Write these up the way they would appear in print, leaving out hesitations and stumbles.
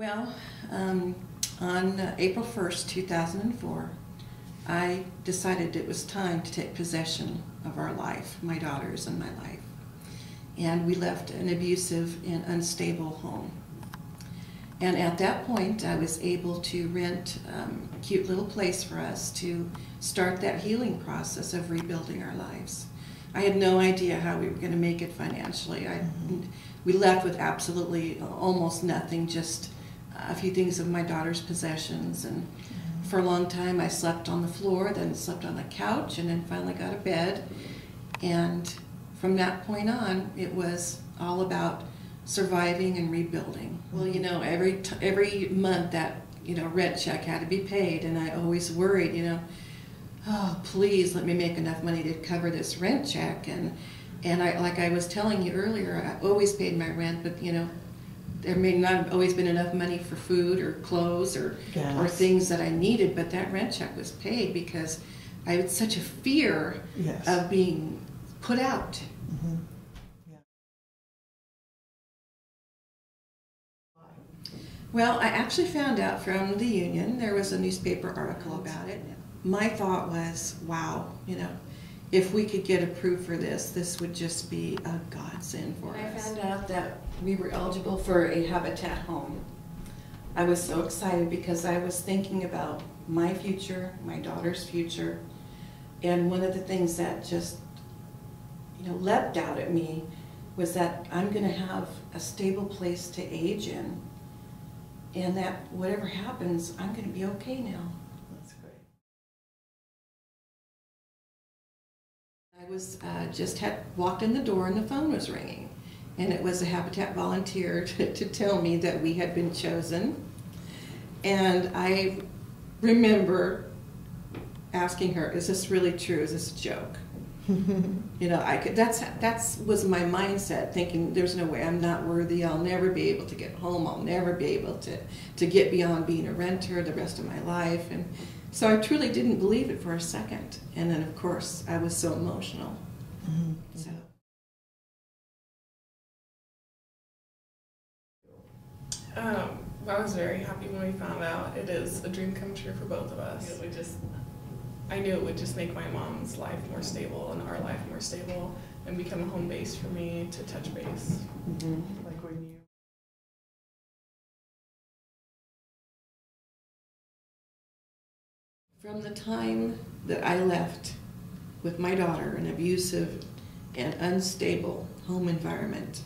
Well, on April 1st, 2004, I decided it was time to take possession of our life, my daughter's and my life. And we left an abusive and unstable home. And at that point, I was able to rent a cute little place for us to start that healing process of rebuilding our lives. I had no idea how we were going to make it financially. We left with absolutely almost nothing, just a few things of my daughter's possessions. And for a long time, I slept on the floor, then slept on the couch, and then finally got a bed. And from that point on, it was all about surviving and rebuilding. Well, you know, every month that, rent check had to be paid, and I always worried, oh, please let me make enough money to cover this rent check. And I, like I was telling you earlier, I always paid my rent, but there may not have always been enough money for food or clothes or things that I needed, but that rent check was paid because I had such a fear of being put out. Well, I actually found out from the union. There was a newspaper article about it. My thought was, wow, if we could get approved for this, this would just be a godsend for us. I found out that we were eligible for a Habitat home. I was so excited because I was thinking about my future, my daughter's future, and one of the things that just, leapt out at me was that I'm going to have a stable place to age in, and that whatever happens, I'm going to be okay now. That's great. I was had walked in the door and the phone was ringing, and it was a Habitat volunteer to tell me that we had been chosen. And I remember asking her, "Is this really true? Is this a joke?" That's was my mindset, thinking there's no way, I'm not worthy, I'll never be able to get home, I'll never be able to get beyond being a renter the rest of my life. And so I truly didn't believe it for a second. And then of course I was so emotional. So. I was very happy when we found out. It is a dream come true for both of us. I knew it would just make my mom's life more stable and our life more stable and become a home base for me to touch base. Like when you... From the time that I left with my daughter in an abusive and unstable home environment,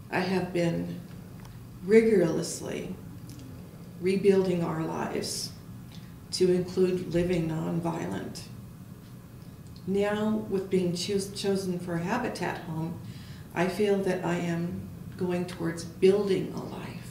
I have been rigorously rebuilding our lives to include living nonviolent. Now, with being chosen for a Habitat home, I feel that I am going towards building a life